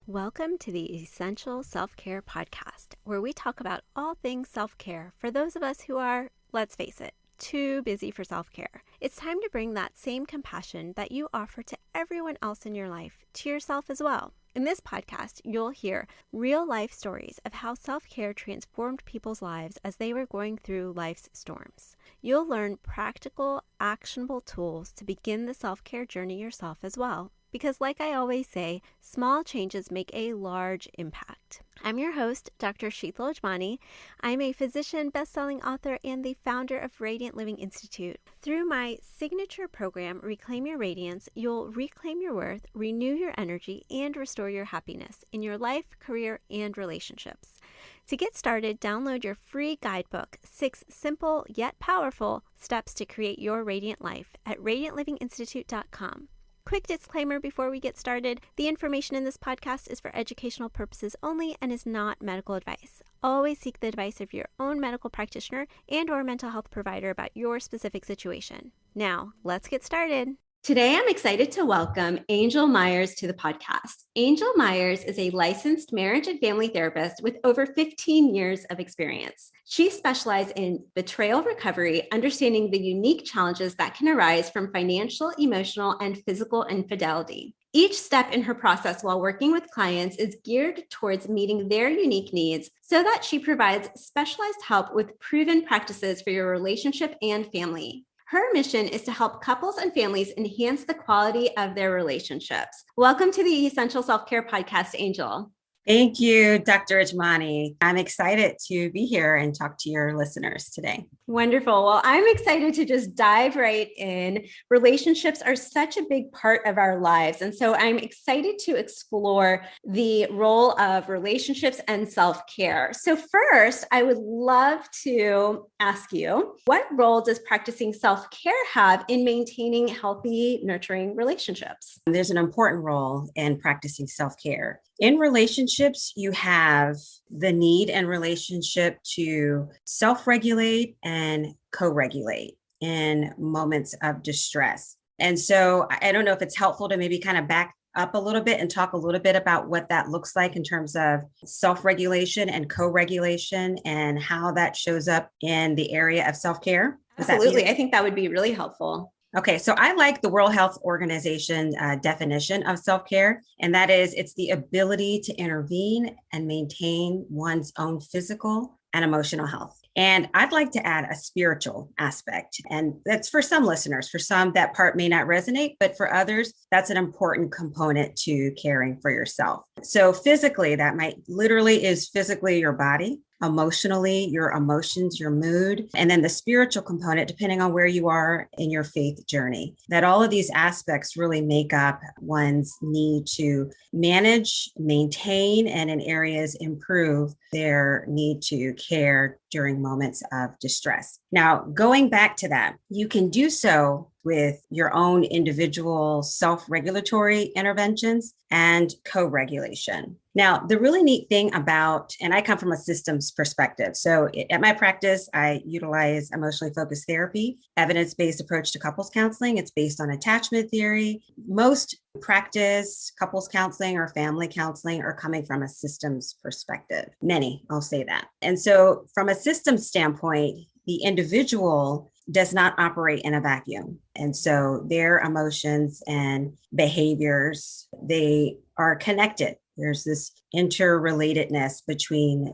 Welcome to the Essential Self-Care Podcast, where we talk about all things self-care for those of us who are, let's face it, too busy for self-care. It's time to bring that same compassion that you offer to everyone else in your life to yourself as well. In this podcast, you'll hear real-life stories of how self-care transformed people's lives as they were going through life's storms. You'll learn practical, actionable tools to begin the self-care journey yourself as well. Because like I always say, small changes make a large impact. I'm your host, Dr. Sheetal Ajmani. I'm a physician, best-selling author, and the founder of Radiant Living Institute. Through my signature program, Reclaim Your Radiance, you'll reclaim your worth, renew your energy, and restore your happiness in your life, career, and relationships. To get started, download your free guidebook, 6 simple yet powerful steps to create your radiant life at radiantlivinginstitute.com. Quick disclaimer before we get started, the information in this podcast is for educational purposes only and is not medical advice. Always seek the advice of your own medical practitioner and/or mental health provider about your specific situation. Now, let's get started. Today, I'm excited to welcome Angel Myers to the podcast. Angel Myers is a licensed marriage and family therapist with over 15 years of experience. She specializes in betrayal recovery, understanding the unique challenges that can arise from financial, emotional, and physical infidelity. Each step in her process while working with clients is geared towards meeting their unique needs so that she provides specialized help with proven practices for your relationship and family. Her mission is to help couples and families enhance the quality of their relationships. Welcome to the Essential Self-Care Podcast, Angel. Thank you, Dr. Ajmani. I'm excited to be here and talk to your listeners today. Wonderful. Well, I'm excited to just dive right in. Relationships are such a big part of our lives. And so I'm excited to explore the role of relationships and self-care. So first, I would love to ask you, what role does practicing self-care have in maintaining healthy, nurturing relationships? There's an important role in practicing self-care. In relationships, you have the need and relationship to self-regulate and co-regulate in moments of distress. And so I don't know if it's helpful to maybe kind of back up a little bit and talk a little bit about what that looks like in terms of self-regulation and co-regulation and how that shows up in the area of self-care. Absolutely. I think that would be really helpful. Okay, so I like the World Health Organization definition of self-care, and that is it's the ability to intervene and maintain one's own physical and emotional health. And I'd like to add a spiritual aspect. And that's for some listeners. For some, that part may not resonate, but for others, that's an important component to caring for yourself. So physically, that might literally is physically your body. Emotionally, your emotions, your mood, and then the spiritual component, depending on where you are in your faith journey, that all of these aspects really make up one's need to manage, maintain, and in areas improve their need to care during moments of distress. Now, going back to that, you can do so with your own individual self-regulatory interventions and co-regulation. Now, the really neat thing about, and I come from a systems perspective. So at my practice, I utilize emotionally focused therapy, evidence-based approach to couples counseling. It's based on attachment theory. Most practice couples counseling or family counseling are coming from a systems perspective. Many, I'll say that. And so from a systems standpoint, the individual does not operate in a vacuum. And so their emotions and behaviors, they are connected. There's this interrelatedness between,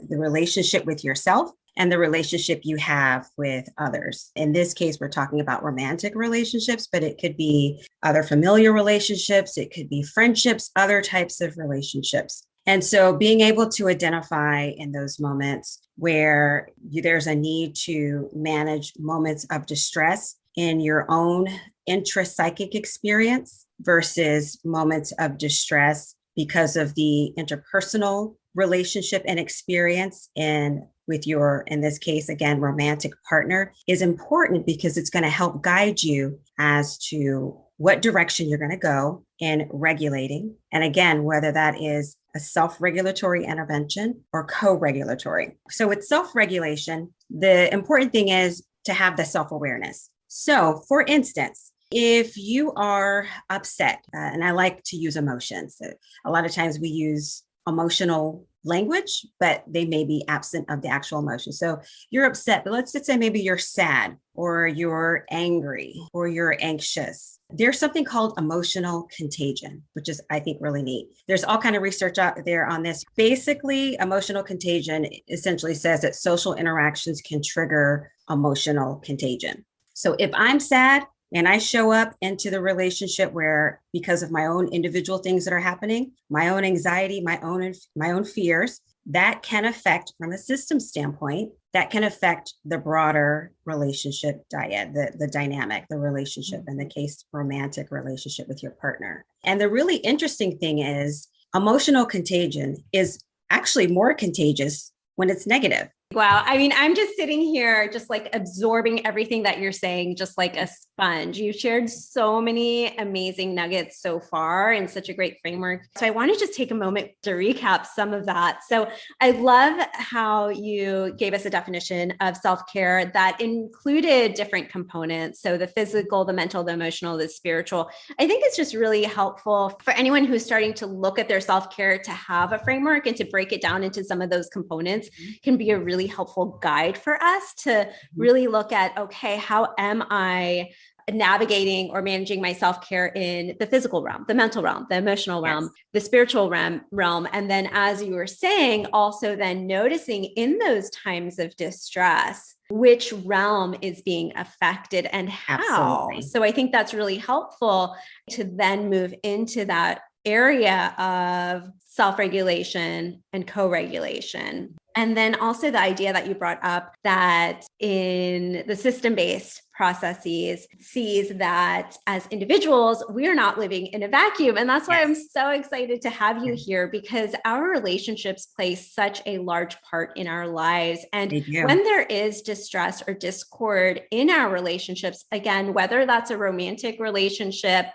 the relationship with yourself and the relationship you have with others. In this case, we're talking about romantic relationships, but it could be other familiar relationships. It could be friendships, other types of relationships. And so being able to identify in those moments where there's a need to manage moments of distress in your own intrapsychic experience versus moments of distress because of the interpersonal relationship and experience and with your, in this case, again, romantic partner is important because it's going to help guide you as to what direction you're going to go in regulating. And again, whether that is a self-regulatory intervention or co-regulatory. So with self-regulation, the important thing is to have the self-awareness. So for instance, If you are upset, and I like to use emotions, a lot of times we use emotional language, but they may be absent of the actual emotion. So you're upset, but let's just say maybe you're sad or you're angry or you're anxious. There's something called emotional contagion, which is, I think, really neat. There's all kind of research out there on this. Basically, emotional contagion essentially says that social interactions can trigger emotional contagion. So if I'm sad, and I show up into the relationship where, because of my own individual things that are happening, my own anxiety, my own fears, that can affect, from a system standpoint, that can affect the broader relationship the dynamic, the relationship, in the case, romantic relationship with your partner. And the really interesting thing is emotional contagion is actually more contagious when it's negative. Wow. I mean, I'm just sitting here, just like absorbing everything that you're saying, just like a sponge. You've shared so many amazing nuggets so far in such a great framework. So I want to just take a moment to recap some of that. So I love how you gave us a definition of self-care that included different components. So the physical, the mental, the emotional, the spiritual. I think it's just really helpful for anyone who's starting to look at their self-care to have a framework and to break it down into some of those components can be a really helpful guide for us to really look at, okay, how am I navigating or managing my self-care in the physical realm, the mental realm, the emotional realm, the spiritual realm. And then, as you were saying, also then noticing in those times of distress, which realm is being affected and how. Absolutely. So I think that's really helpful to then move into that area of self-regulation and co-regulation. And then also the idea that you brought up that in the system-based processes sees that as individuals, we are not living in a vacuum. And that's why I'm so excited to have you here, because our relationships play such a large part in our lives. And when there is distress or discord in our relationships, again, whether that's a romantic relationship,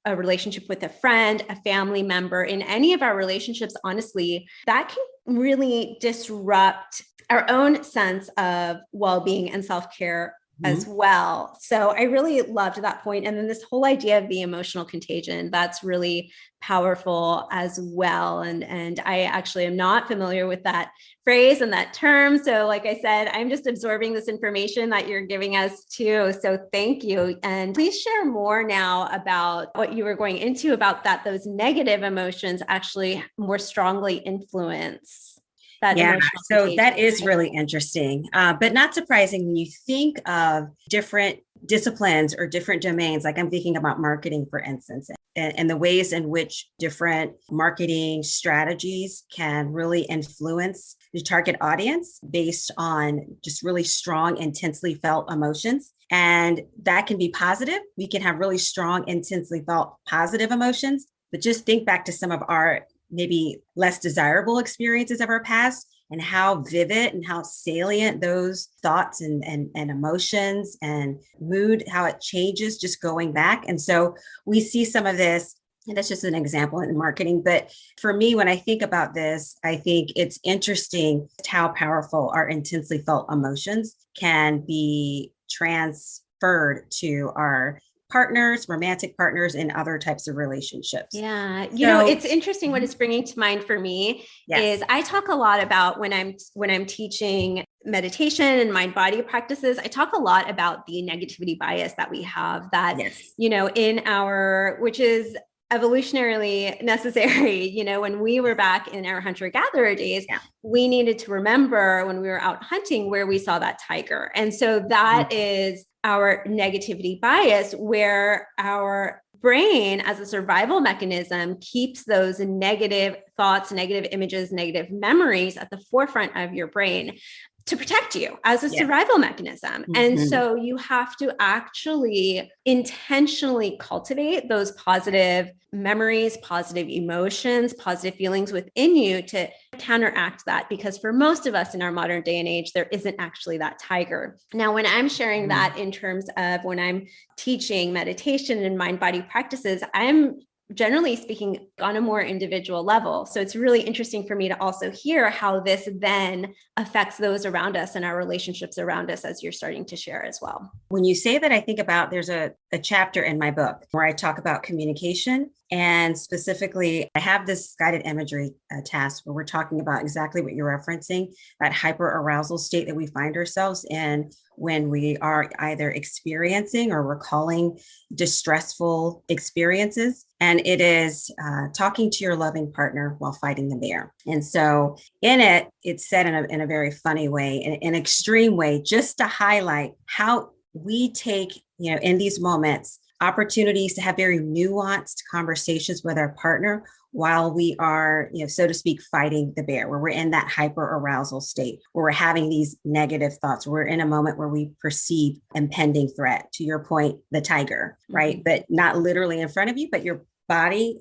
a relationship with a friend, a family member, in any of our relationships, honestly, that can really disrupt our own sense of well-being and self-care as well. So I really loved that point. And then this whole idea of the emotional contagion, that's really powerful as well. And I actually am not familiar with that phrase and that term. So like I said, I'm just absorbing this information that you're giving us too. So thank you. And please share more now about what you were going into about that those negative emotions actually more strongly influence that emotional so contagion. that is really interesting, but not surprising when you think of different disciplines or different domains. Like I'm thinking about marketing, for instance, and the ways in which different marketing strategies can really influence the target audience based on just really strong, intensely felt emotions. And that can be positive. We can have really strong, intensely felt positive emotions, but just think back to some of our maybe less desirable experiences of our past and how vivid and how salient those thoughts and emotions and mood, how it changes just going back. And so we see some of this, and that's just an example in marketing. But for me, when I think about this, I think it's interesting how powerful our intensely felt emotions can be transferred to our partners, romantic partners, and other types of relationships. Yeah. It's interesting. What it's bringing to mind for me is I talk a lot about when I'm teaching meditation and mind body practices, I talk a lot about the negativity bias that we have that, in our, which is evolutionarily necessary. When we were back in our hunter-gatherer days, we needed to remember when we were out hunting where we saw that tiger. And so that is our negativity bias, where our brain as a survival mechanism keeps those negative thoughts, negative images, negative memories at the forefront of your brain to protect you as a survival mechanism. And so you have to actually intentionally cultivate those positive memories, positive emotions, positive feelings within you to counteract that. Because for most of us in our modern day and age, there isn't actually that tiger. Now, when I'm sharing that in terms of when I'm teaching meditation and mind body practices, I'm generally speaking, on a more individual level. So it's really interesting for me to also hear how this then affects those around us and our relationships around us, as you're starting to share as well. When you say that, I think about there's a chapter in my book where I talk about communication. And specifically, I have this guided imagery task where we're talking about exactly what you're referencing, that hyperarousal state that we find ourselves in when we are either experiencing or recalling distressful experiences. And it is talking to your loving partner while fighting the bear. And so in it, it's said in a very funny way, in an extreme way, just to highlight how we take, in these moments, opportunities to have very nuanced conversations with our partner while we are, so to speak, fighting the bear, where we're in that hyper arousal state, where we're having these negative thoughts. We're in a moment where we perceive impending threat, to your point, the tiger, right? But not literally in front of you, but your body,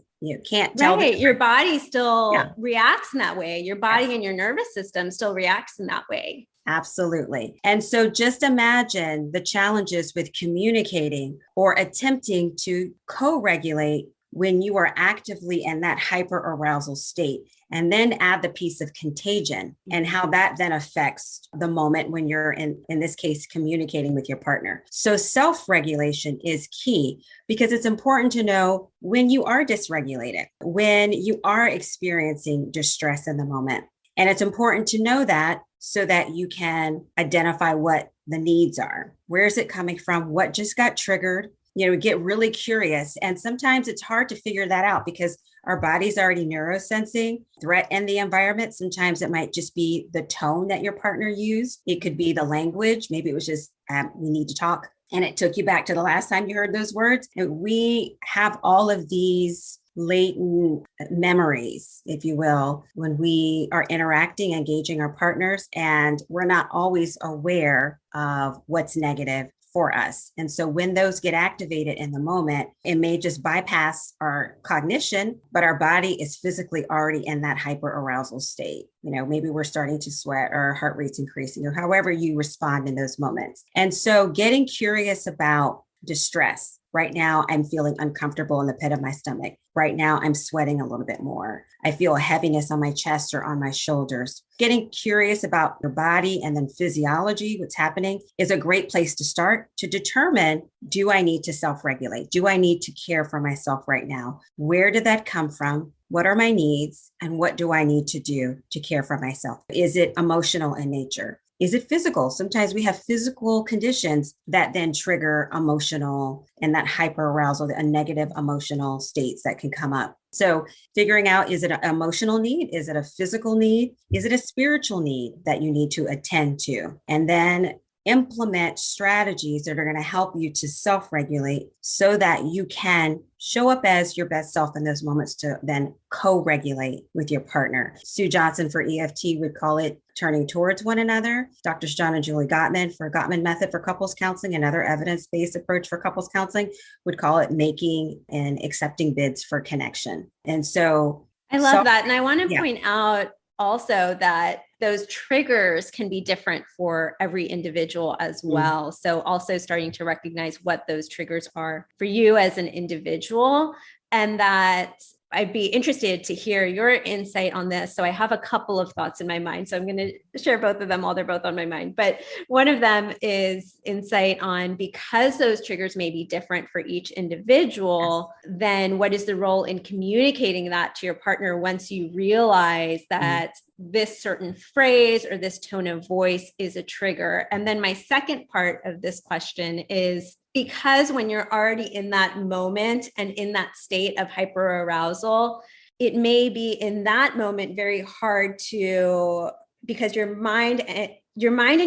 can't tell. Right. Your body still reacts in that way. Your body and your nervous system still reacts in that way. Absolutely. And so just imagine the challenges with communicating or attempting to co-regulate when you are actively in that hyper arousal state, and then add the piece of contagion and how that then affects the moment when you're in this case, communicating with your partner. So self-regulation is key, because it's important to know when you are dysregulated, when you are experiencing distress in the moment. And it's important to know that so that you can identify what the needs are. Where is it coming from? What just got triggered? Get really curious. And sometimes it's hard to figure that out because our body's already neurosensing threat in the environment. Sometimes it might just be the tone that your partner used. It could be the language. Maybe it was just, we need to talk. And it took you back to the last time you heard those words. And we have all of these latent memories, if you will, when we are interacting, engaging our partners, and we're not always aware of what's negative for us. And so when those get activated in the moment, it may just bypass our cognition, but our body is physically already in that hyper arousal state. Maybe we're starting to sweat or our heart rate's increasing, or however you respond in those moments. And so getting curious about distress. Right now, I'm feeling uncomfortable in the pit of my stomach. Right now, I'm sweating a little bit more. I feel a heaviness on my chest or on my shoulders. Getting curious about your body and then physiology, what's happening, is a great place to start to determine, do I need to self-regulate? Do I need to care for myself right now? Where did that come from? What are my needs? And what do I need to do to care for myself? Is it emotional in nature? Is it physical? Sometimes we have physical conditions that then trigger emotional and that hyperarousal, a negative emotional states that can come up. So figuring out, is it an emotional need? Is it a physical need? Is it a spiritual need that you need to attend to? And then implement strategies that are going to help you to self-regulate so that you can show up as your best self in those moments to then co-regulate with your partner. Sue Johnson for EFT would call it turning towards one another. Drs. John and Julie Gottman for Gottman Method for Couples Counseling, another evidence-based approach for couples counseling, would call it making and accepting bids for connection. And so I love that. And I want to point out also that those triggers can be different for every individual as well. So also starting to recognize what those triggers are for you as an individual, and that I'd be interested to hear your insight on this. So I have a couple of thoughts in my mind. So I'm going to share both of them while they're both on my mind. But one of them is insight on, because those triggers may be different for each individual, then what is the role in communicating that to your partner once you realize that this certain phrase or this tone of voice is a trigger? And then my second part of this question is, because when you're already in that moment and in that state of hyperarousal, it may be in that moment very hard to, because your mind and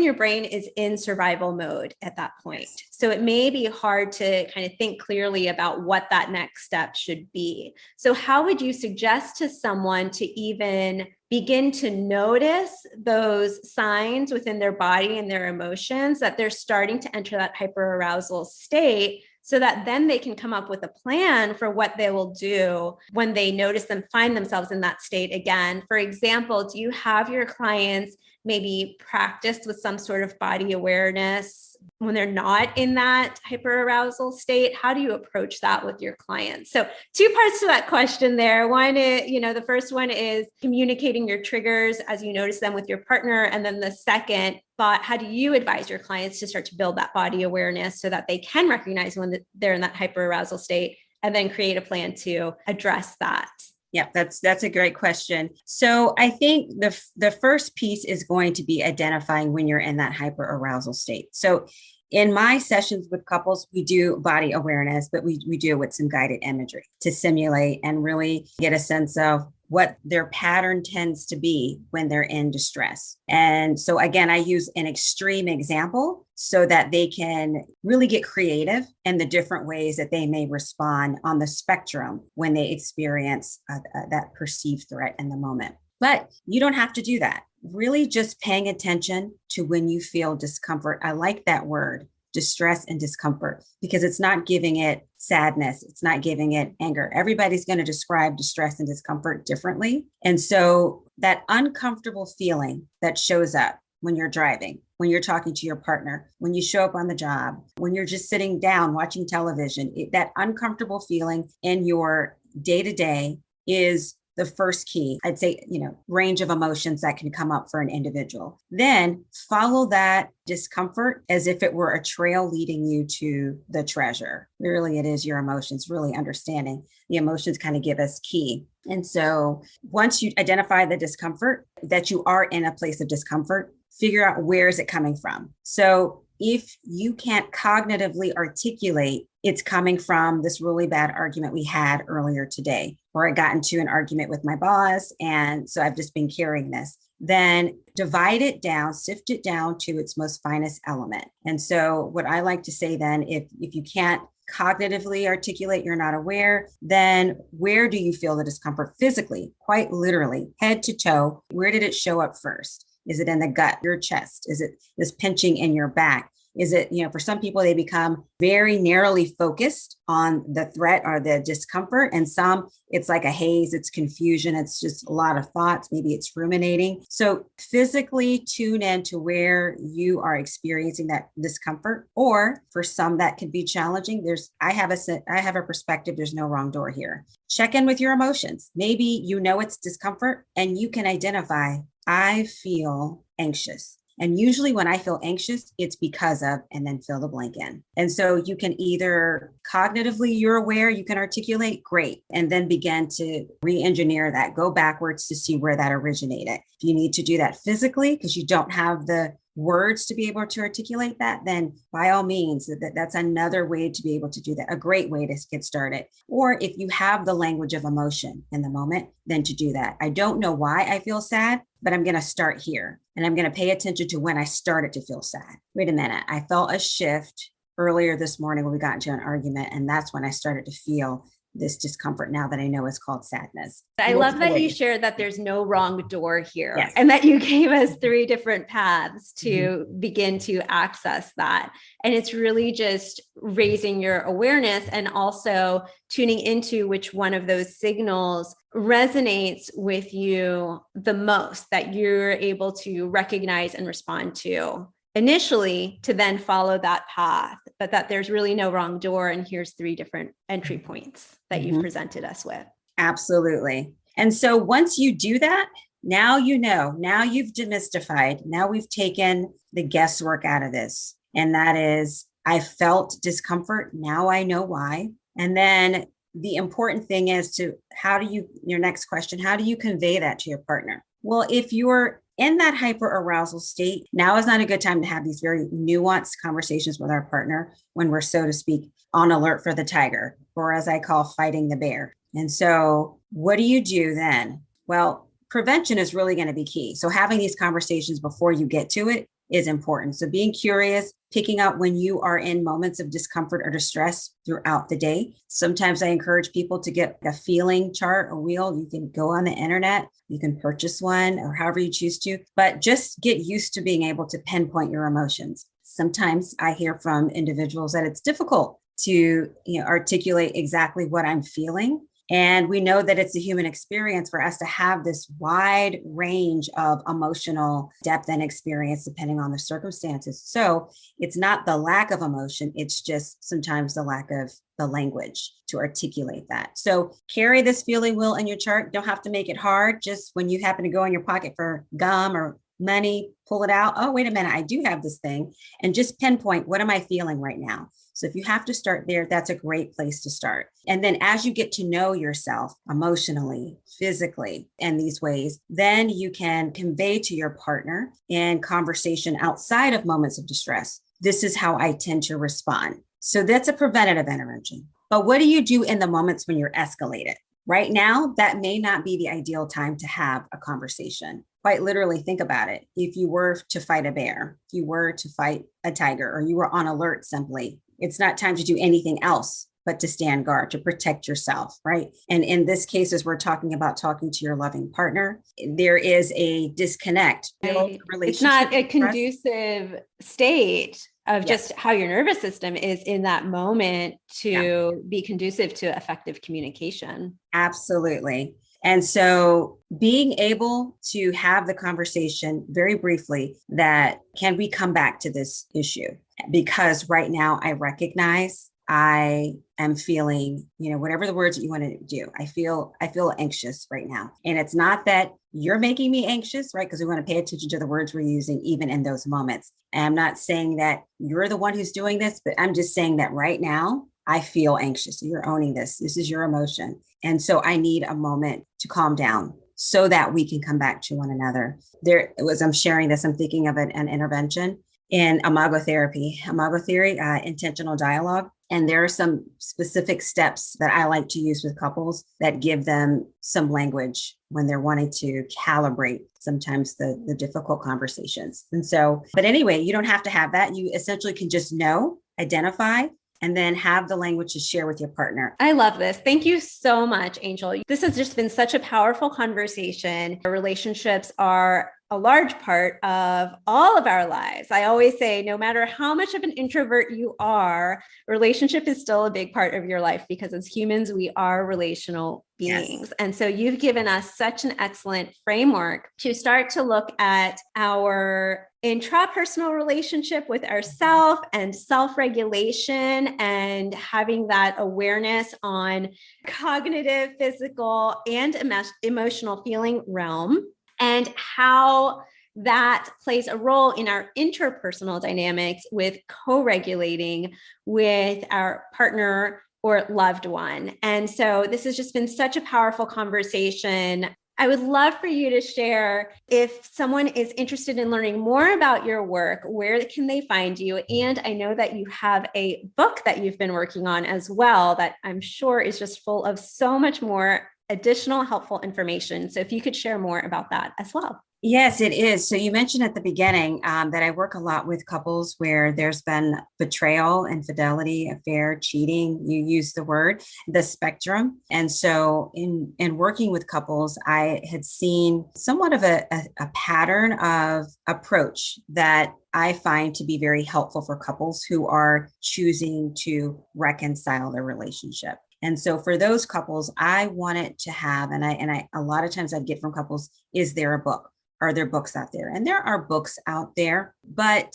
your brain is in survival mode at that point. So it may be hard to kind of think clearly about what that next step should be. So how would you suggest to someone to even begin to notice those signs within their body and their emotions that they're starting to enter that hyperarousal state, so that then they can come up with a plan for what they will do when they notice them find themselves in that state again? For example, do you have your clients maybe practice with some sort of body awareness when they're not in that hyperarousal state? How do you approach that with your clients? So two parts to that question there. One is, the first one is communicating your triggers as you notice them with your partner. And then the second thought, how do you advise your clients to start to build that body awareness so that they can recognize when they're in that hyperarousal state and then create a plan to address that? Yeah, that's a great question. So I think the first piece is going to be identifying when you're in that hyperarousal state. So in my sessions with couples, we do body awareness, but we do it with some guided imagery to simulate and really get a sense of what their pattern tends to be when they're in distress. And so again, I use an extreme example so that they can really get creative in the different ways that they may respond on the spectrum when they experience that perceived threat in the moment. But you don't have to do that. Really just paying attention to when you feel discomfort. I like that word, distress and discomfort, because it's not giving it sadness. It's not giving it anger. Everybody's going to describe distress and discomfort differently. And so that uncomfortable feeling that shows up when you're driving, when you're talking to your partner, when you show up on the job, when you're just sitting down watching television, that uncomfortable feeling in your day-to-day is the first key, I'd say, range of emotions that can come up for an individual. Then follow that discomfort as if it were a trail leading you to the treasure. Really, it is your emotions, really understanding the emotions kind of give us key. And so once you identify the discomfort, that you are in a place of discomfort, figure out where is it coming from. So if you can't cognitively articulate it's coming from this really bad argument we had earlier today, or I got into an argument with my boss, and so I've just been carrying this, then divide it down, sift it down to its most finest element. And so what I like to say then, if you can't cognitively articulate, you're not aware, then where do you feel the discomfort physically, quite literally, head to toe? Where did it show up first? Is it in the gut, your chest? Is it this pinching in your back? Is it, for some people, they become very narrowly focused on the threat or the discomfort. And some, it's like a haze, it's confusion, it's just a lot of thoughts. Maybe it's ruminating. So physically tune in to where you are experiencing that discomfort. Or for some, that could be challenging. I have a perspective, there's no wrong door here. Check in with your emotions. Maybe it's discomfort and you can identify, I feel anxious. And usually when I feel anxious, it's because of, and then fill the blank in. And so you can either cognitively, you're aware, you can articulate, great, and then begin to re-engineer that, go backwards to see where that originated. If you need to do that physically, because you don't have the words to be able to articulate that, then by all means, that's another way to be able to do that, a great way to get started. Or if you have the language of emotion in the moment, then to do that. I don't know why I feel sad, but I'm going to start here. And I'm going to pay attention to when I started to feel sad. Wait a minute, I felt a shift earlier this morning when we got into an argument, and that's when I started to feel this discomfort now that I know is called sadness. I love that you shared that there's no wrong door here, yes, and that you gave us 3 different paths to begin to access that. And it's really just raising your awareness and also tuning into which one of those signals resonates with you the most, that you're able to recognize and respond to initially, to then follow that path, but that there's really no wrong door. And here's 3 different entry points that you've presented us with. Absolutely. And so once you do that, now now you've demystified, now we've taken the guesswork out of this. And that is, I felt discomfort. Now I know why. And then the important thing is your next question, how do you convey that to your partner? Well, if you're in that hyperarousal state, now is not a good time to have these very nuanced conversations with our partner when we're, so to speak, on alert for the tiger, or as I call, fighting the bear. And so what do you do then? Well, prevention is really going to be key. So having these conversations before you get to it is important. So being curious, picking out when you are in moments of discomfort or distress throughout the day. Sometimes I encourage people to get a feeling chart, a wheel. You can go on the internet, you can purchase one, or however you choose to, but just get used to being able to pinpoint your emotions. Sometimes I hear from individuals that it's difficult to articulate exactly what I'm feeling. And we know that it's a human experience for us to have this wide range of emotional depth and experience depending on the circumstances. So it's not the lack of emotion, it's just sometimes the lack of the language to articulate that. So carry this feeling wheel in your chart. Don't have to make it hard. Just when you happen to go in your pocket for gum or money, pull it out. Oh, wait a minute, I do have this thing. And just pinpoint, what am I feeling right now? So if you have to start there, that's a great place to start. And then as you get to know yourself emotionally, physically, in these ways, then you can convey to your partner in conversation outside of moments of distress, this is how I tend to respond. So that's a preventative intervention. But what do you do in the moments when you're escalated? Right now, that may not be the ideal time to have a conversation. Quite literally, think about it. If you were to fight a bear, if you were to fight a tiger, or you were on alert simply, it's not time to do anything else but to stand guard, to protect yourself, right? And in this case, as we're talking about talking to your loving partner, there is a disconnect. Right. It's not a conducive state of just how your nervous system is in that moment to be conducive to effective communication. Absolutely. And so being able to have the conversation very briefly that can we come back to this issue? Because right now I recognize I am feeling, whatever the words that you want to do. I feel anxious right now. And it's not that you're making me anxious, right? Because we want to pay attention to the words we're using, even in those moments. And I'm not saying that you're the one who's doing this, but I'm just saying that right now I feel anxious. You're owning this. This is your emotion. And so I need a moment to calm down so that we can come back to one another. I'm sharing this, I'm thinking of an intervention in imago therapy, imago theory, intentional dialogue. And there are some specific steps that I like to use with couples that give them some language when they're wanting to calibrate sometimes the difficult conversations. And so, but anyway, you don't have to have that. You essentially can just know, identify, and then have the language to share with your partner. I love this. Thank you so much, Angel. This has just been such a powerful conversation. Relationships are a large part of all of our lives. I always say, no matter how much of an introvert you are, relationship is still a big part of your life because as humans, we are relational beings. Yes. And so you've given us such an excellent framework to start to look at our intrapersonal relationship with ourself and self-regulation and having that awareness on cognitive, physical, and emotional feeling realm, and how that plays a role in our interpersonal dynamics with co-regulating with our partner or loved one. And so this has just been such a powerful conversation. I would love for you to share, if someone is interested in learning more about your work, where can they find you? And I know that you have a book that you've been working on as well that I'm sure is just full of so much more additional helpful information. So if you could share more about that as well. Yes, it is. So you mentioned at the beginning that I work a lot with couples where there's been betrayal, infidelity, affair, cheating. You use the word, the spectrum. And so in working with couples, I had seen somewhat of a pattern of approach that I find to be very helpful for couples who are choosing to reconcile their relationship. And so for those couples, I wanted to have, and I a lot of times I get from couples, is there a book? Are there books out there? And there are books out there, but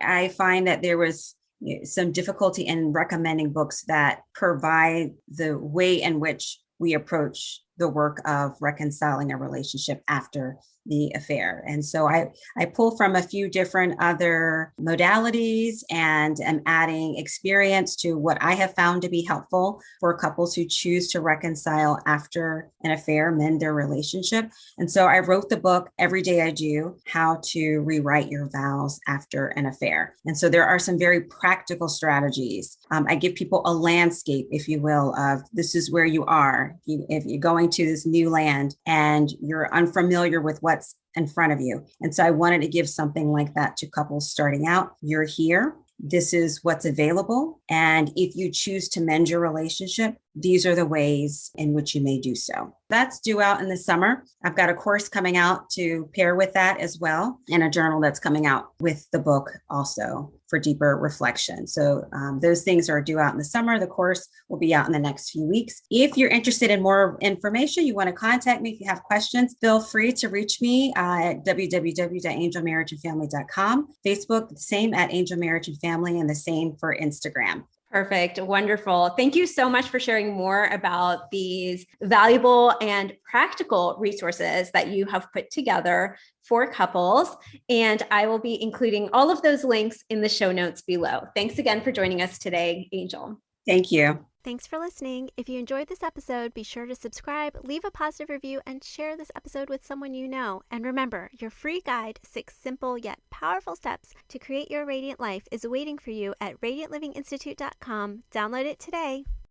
I find that there was some difficulty in recommending books that provide the way in which we approach the work of reconciling a relationship after the affair. And so I pull from a few different other modalities and am adding experience to what I have found to be helpful for couples who choose to reconcile after an affair, mend their relationship. And so I wrote the book, Every Day I Do, How to Rewrite Your Vows After an Affair. And so there are some very practical strategies. I give people a landscape, if you will, of this is where you are. If you're going to this new land and you're unfamiliar with what's in front of you. And so I wanted to give something like that to couples starting out. You're here. This is what's available. And if you choose to mend your relationship, these are the ways in which you may do so. That's due out in the summer. I've got a course coming out to pair with that as well, and a journal that's coming out with the book also. for deeper reflection. So those things are due out in the summer. The course will be out in the next few weeks. If you're interested in more information, you want to contact me if you have questions, feel free to reach me at www.angelmarriageandfamily.com. Facebook, the same at Angel Marriage and Family, and the same for Instagram. Perfect. Wonderful. Thank you so much for sharing more about these valuable and practical resources that you have put together for couples. And I will be including all of those links in the show notes below. Thanks again for joining us today, Angel. Thank you. Thanks for listening. If you enjoyed this episode, be sure to subscribe, leave a positive review, and share this episode with someone you know. And remember, your free guide, 6 simple yet powerful steps to create your radiant life, is waiting for you at radiantlivinginstitute.com. Download it today.